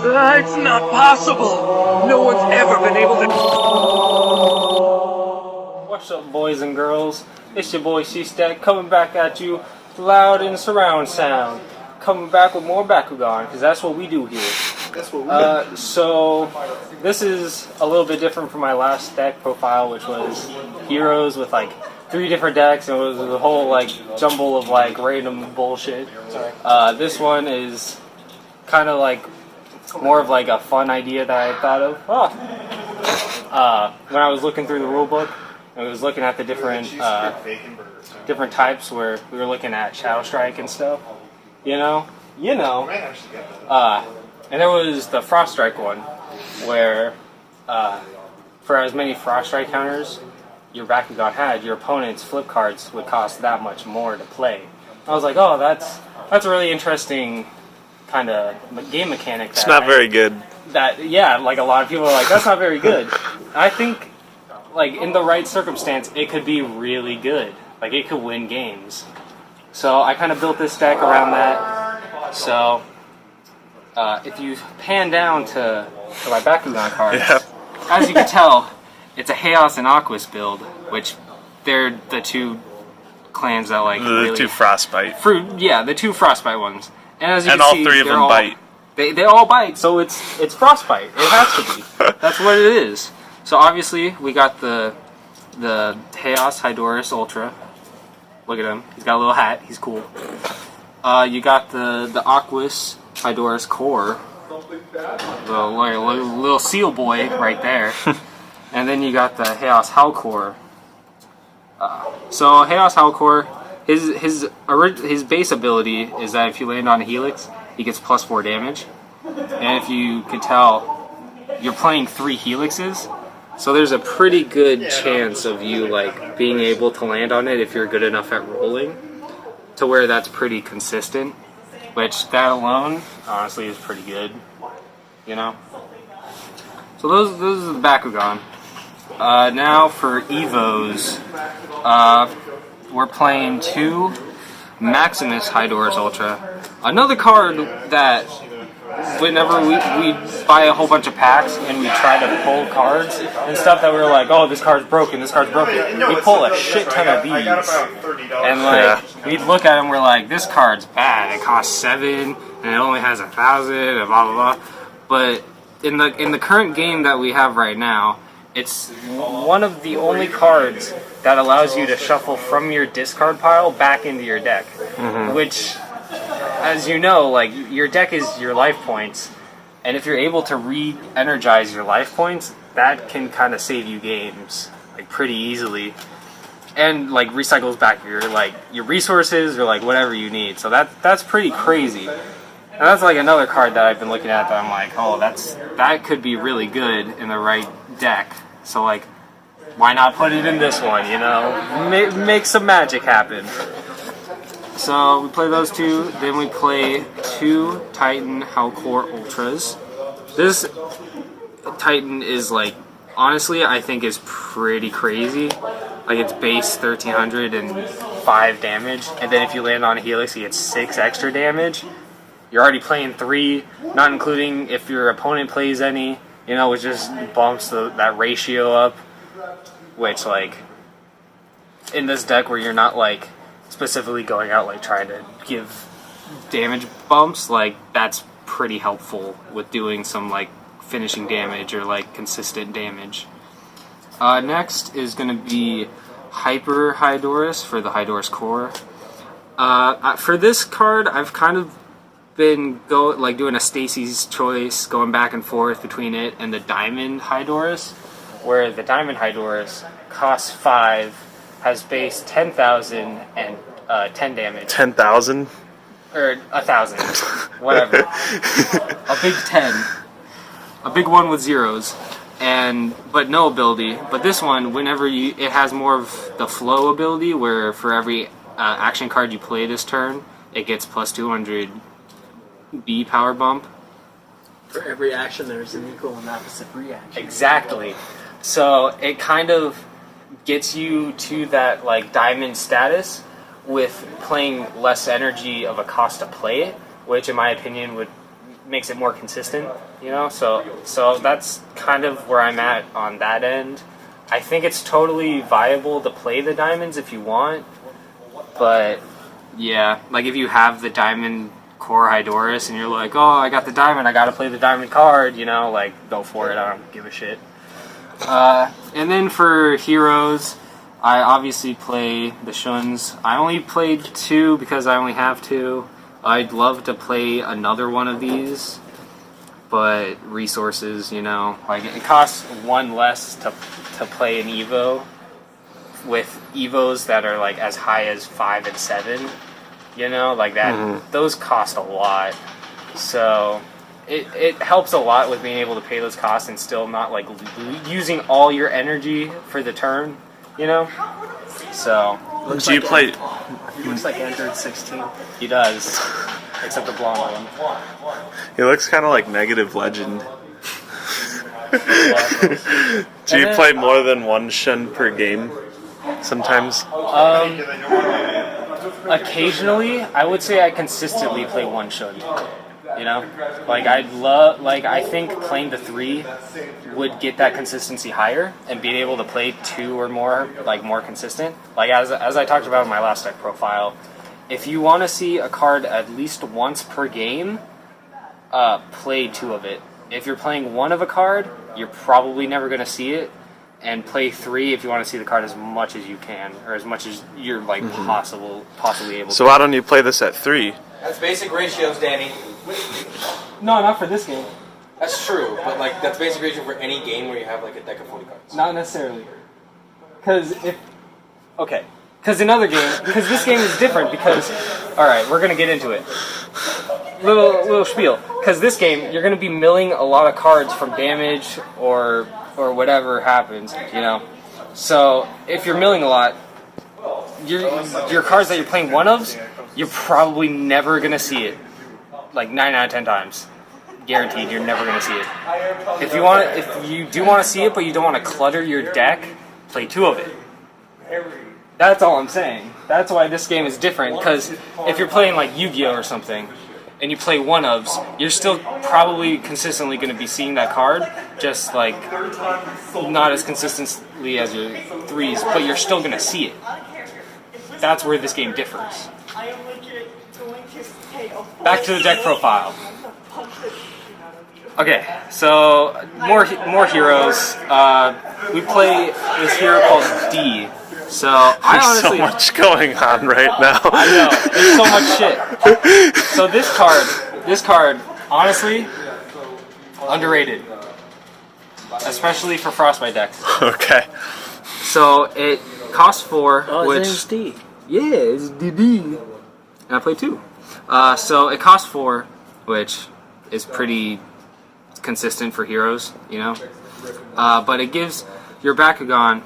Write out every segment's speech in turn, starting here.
It's not possible! No one's ever been able to... What's up, boys and girls? It's your boy C-Stack coming back at you loud in surround sound. Coming back with more Bakugan, because that's what we do here. That's what we do. So, this is a little bit different from my last deck profile, which was Heroes with like 3 different decks, and it was a whole like jumble of like random bullshit. This one is kind of like more of like a fun idea that I thought of. When I was looking through the rulebook, I was looking at the different types where we were looking at FrostStrike and stuff. You know. And there was the FrostStrike one, where for as many FrostStrike counters your Bakugan had, your opponent's flip cards would cost that much more to play. I was like, oh, that's a really interesting kind of game mechanic. It's not very good. Yeah, like a lot of people are like, that's not very good. I think, like, in the right circumstance, it could be really good. Like, it could win games. So I kind of built this deck around that. So if you pan down to my Bakugan cards, as you can tell, it's a Haos and Aquos build, which they're the 2 clans that like the 2 Frostbite. The 2 Frostbite ones. And as you can all see, 3 of them bite. They all bite, so it's Frostbite. It has to be. That's what it is. So obviously we got the Haos Hydorus Ultra. Look at him. He's got a little hat. He's cool. You got the Aquos Hydorus Core. The little seal boy right there. And then you got the Haos Howlcore. So Haos Howlcore, his base ability is that if you land on a Helix, he gets +4 damage. And if you could tell, you're playing 3 Helixes, so there's a pretty good chance of you like being able to land on it if you're good enough at rolling, to where that's pretty consistent. Which that alone, honestly, is pretty good. You know. So those are the Bakugan. Now for Evos, we're playing 2 Maximus Hydorus Ultra. Another card that whenever we buy a whole bunch of packs and we try to pull cards and stuff that we're like, oh, this card's broken, we pull a shit ton of these. And like, we look at them, we're like, this card's bad. It costs 7 and it only has 1,000 and blah blah blah. But in the current game that we have right now, it's one of the only cards that allows you to shuffle from your discard pile back into your deck. Which, as you know, like, your deck is your life points, and if you're able to re-energize your life points, that can kind of save you games, like, pretty easily. And, like, recycles back your resources or, like, whatever you need. So that's pretty crazy. And that's, like, another card that I've been looking at that I'm like, oh, that could be really good in the right deck. So, like, why not put it in this one, you know? Make some magic happen. So, we play those 2, then we play 2 Titan Howlcore Ultras. This Titan is, like, honestly, I think is pretty crazy. Like, it's base 1,305 damage, and then if you land on a Helix, you get 6 extra damage. You're already playing 3, not including if your opponent plays any. You know, which just bumps that ratio up, which, like, in this deck where you're not, like, specifically going out, like, trying to give damage bumps, like, that's pretty helpful with doing some, like, finishing damage or, like, consistent damage. Next is going to be Hyper Hydorus for the Hydorus Core. For this card, I've kind of been doing a Stacy's choice, going back and forth between it and the Diamond Hydorus, where the Diamond Hydorus costs 5, has base 10,000 and 10 damage. 10,000? Or 1,000, whatever. A big 10, a big one with zeros, but no ability. But this one, it has more of the flow ability, where for every action card you play this turn, it gets +200. B power bump. For every action, there's an equal and opposite reaction. Exactly. So it kind of gets you to that like diamond status with playing less energy of a cost to play it, which in my opinion would makes it more consistent, you know. So that's kind of where I'm at on that end. I think it's totally viable to play the diamonds if you want, but yeah, like if you have the diamond core Hydoris and you're like, oh, I got the diamond, I gotta play the diamond card, you know, like go for it. I don't give a shit. And then for heroes, I obviously play the Shuns. I only played 2 because I only have 2. I'd love to play another one of these, but resources, you know, like it costs 1 less to play an Evo with Evos that are like as high as 5 and 7, you know, like that. Those cost a lot, so it helps a lot with being able to pay those costs and still not like using all your energy for the turn, you know. So Do you play? He looks like Android 16. he does, except the blonde one. He looks kind of like Negative Legend. Do you play more than 1 Shun per game? Sometimes. Occasionally, I would say I consistently play 1 Shun. You know, like I think playing the 3 would get that consistency higher, and being able to play 2 or more, like more consistent. Like as I talked about in my last deck profile, if you want to see a card at least once per game, play 2 of it. If you're playing 1 of a card, you're probably never going to see it. And play 3 if you want to see the card as much as you can, or as much as you're like possibly able to. So why don't you play this at 3? That's basic ratios, Danny. No, not for this game. That's true, but like that's basic ratio for any game where you have like a deck of 40 cards. Not necessarily. Because in other games, because this game is different. Because, all right, we're gonna get into it. Little spiel. Because this game, you're gonna be milling a lot of cards from damage or whatever happens, you know. So if you're milling a lot, your cards that you're playing 1-ofs, you're probably never gonna see it. Like 9 out of 10 times, guaranteed, you're never gonna see it. If you do want to see it, but you don't want to clutter your deck, play 2 of it. That's all I'm saying. That's why this game is different. Because if you're playing like Yu-Gi-Oh or something, and you play 1-ofs, you're still probably consistently going to be seeing that card, just like not as consistently as your 3s, but you're still going to see it. That's where this game differs. Back to the deck profile. Okay, so more heroes. We play this hero called D. So I There's honestly, so much going on right now. I know, there's so much shit. So this card, honestly, underrated, especially for Frostbite decks. Okay. So it costs 4, Oh, which his name's D. yeah, it's DD, and I play 2. So it costs 4, which is pretty consistent for heroes, you know. But it gives your Bakugan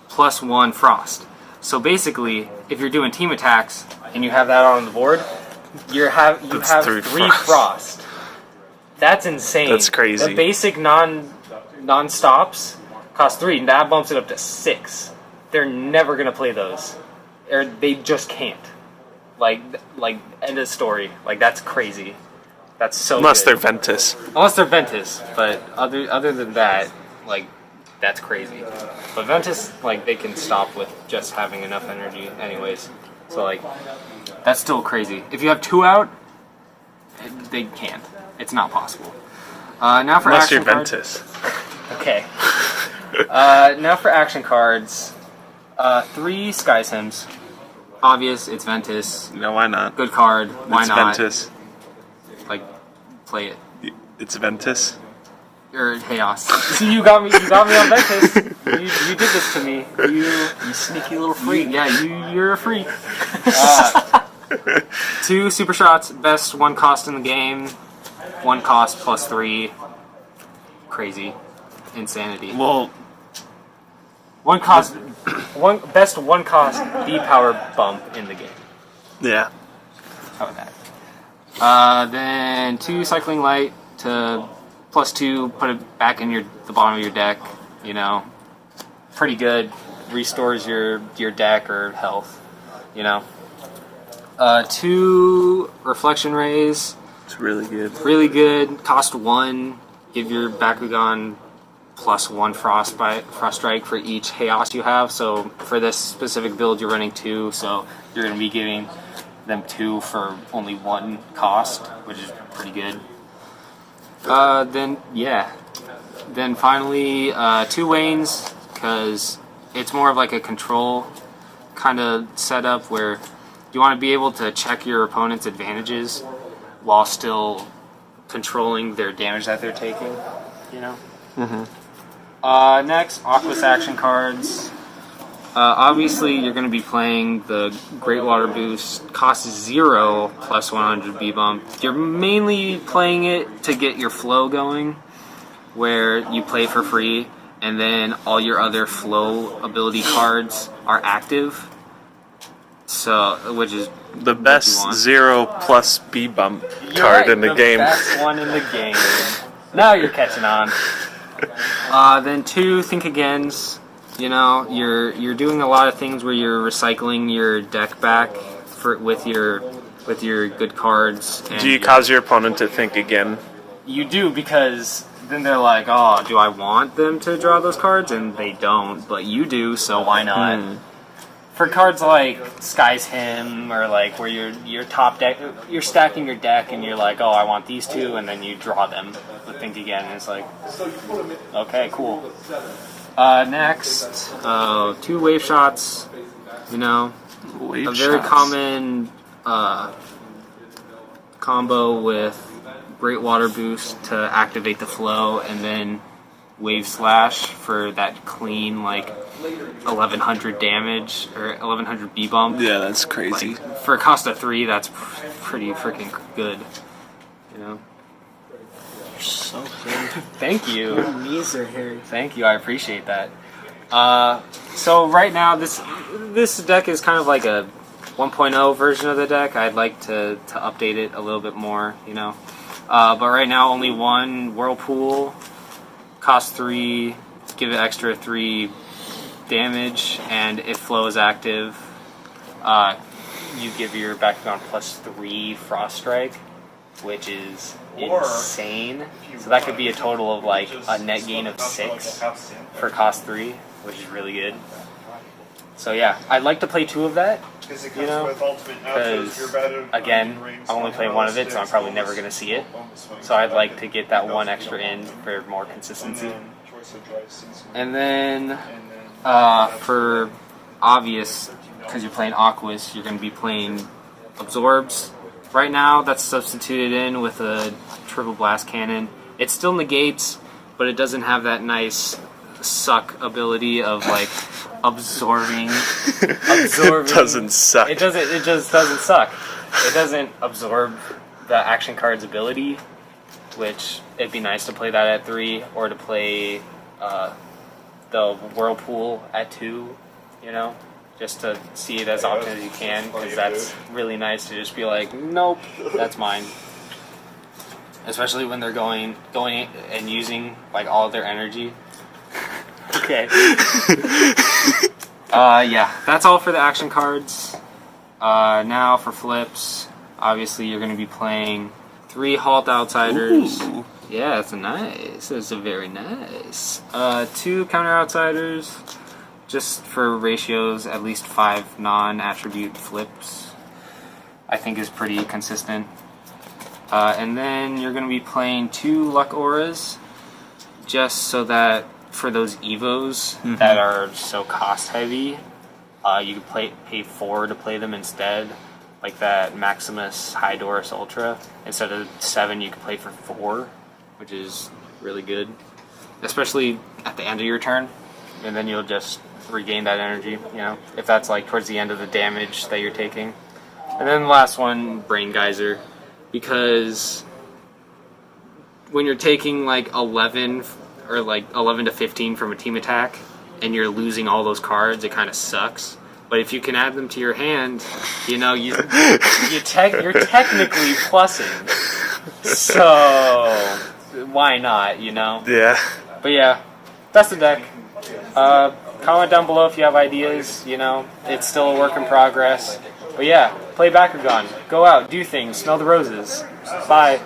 +1 Frost. So basically, if you're doing team attacks and you have that on the board, you have 3 Frost. That's insane. That's crazy. The basic non-stops cost 3, and that bumps it up to 6. They're never gonna play those, or they just can't. Like end of story. Like that's crazy. That's so. Unless good. they're Ventus. Unless they're Ventus, but other than that, like that's crazy. But Ventus, like they can stop with just having enough energy, anyways. So like that's still crazy. If you have 2 out, they can't. It's not possible. Now for Unless action you're cards. Ventus. Okay. Now for action cards. 3 Sky Sims. Obvious, it's Ventus. No, why not? Good card. Why It's not? Ventus. Like, play it. It's Ventus. Or Haos. See, you got me on Ventus. You did this to me. You Sneaky little freak. Yeah, you're a freak. 2 super shots, best 1 cost in the game. 1 cost +3. Crazy. Insanity. Well, Best 1 cost B power bump in the game. yeah. How about that? Then 2 cycling light to +2, put it back in the bottom of your deck. You know, pretty good. Restores your deck or health. You know. 2 reflection rays. It's really good. Really good. Cost 1. Give your Bakugan +1 FrostStrike for each Haos you have. So for this specific build, you're running 2. So you're going to be giving them 2 for only 1 cost, which is pretty good. Then finally 2 Waynes, because it's more of like a control kind of setup where you want to be able to check your opponent's advantages while still controlling their damage that they're taking, you know? Next, Aquos action cards. Obviously, you're going to be playing the Great Water Boost. Cost 0 plus 100 B-Bump. You're mainly playing it to get your flow going, where you play for free, and then all your other flow ability cards are active. So, which is the best 0 plus B bump card in the game. The best one in the game. Now you're catching on. Then 2 Think Agains. You know, you're doing a lot of things where you're recycling your deck back with your good cards. And Do you cause your opponent to think again? You do, because then they're like, oh, do I want them to draw those cards? And they don't, but you do, so why not? For cards like Sky's Hymn, or like where you're top deck, you're stacking your deck and you're like, oh, I want these 2, and then you draw them with Think Again, and it's like, okay, cool. Next, 2 Wave Shots, you know, a very common combo with Great Water Boost to activate the flow, and then Wave Slash for that clean, like, 1100 damage, or 1100 B-Bump. Yeah, that's crazy. Like, for a cost of 3, that's pretty freaking good, you know? You're so good. Thank you. Your knees are hairy. Thank you, I appreciate that. So right now, this deck is kind of like a 1.0 version of the deck. I'd like to update it a little bit more, you know. But right now, only 1 Whirlpool, cost 3, give it extra 3 damage, and if flow is active, you give your Bakugan +3 FrostStrike, which is insane. So that could be a total of like a net gain of 6 for cost 3, which is really good. So yeah, I'd like to play 2 of that, you know, because again, I'm only playing 1 of it, so I'm probably never going to see it. So I'd like to get that 1 extra in for more consistency. And then for obvious, because you're playing Aquos, you're going to be playing Absorbs. Right now, that's substituted in with a Triple Blast Cannon. It still negates, but it doesn't have that nice suck ability of like absorbing. It doesn't suck. It just doesn't suck. It doesn't absorb the action card's ability, which it'd be nice to play that at 3, or to play the Whirlpool at 2, you know, just to see it as often as you can, because that's really nice to just be like, nope, that's mine. Especially when they're going and using like all of their energy. Okay. Yeah, that's all for the action cards. Now for flips, obviously you're going to be playing 3 Halt Outsiders. Ooh. Yeah, it's nice. It's a very nice. 2 Counter Outsiders, just for ratios, at least 5 non-attribute flips. I think is pretty consistent. And then you're going to be playing 2 Luck Auras, just so that for those Evos that are so cost heavy, you could pay 4 to play them instead. Like that Maximus Hydorus Ultra. Instead of 7, you can play for 4, which is really good. Especially at the end of your turn. And then you'll just regain that energy, you know, if that's like towards the end of the damage that you're taking. And then the last one, Brain Geyser. Because when you're taking like 11 or like 11 to 15 from a team attack and you're losing all those cards, it kind of sucks. But if you can add them to your hand, you know, you're technically plussing. So why not, you know? Yeah. But yeah, that's the deck. Comment down below if you have ideas, you know. It's still a work in progress. But yeah, play Bakugan. Go out, do things, smell the roses. Bye.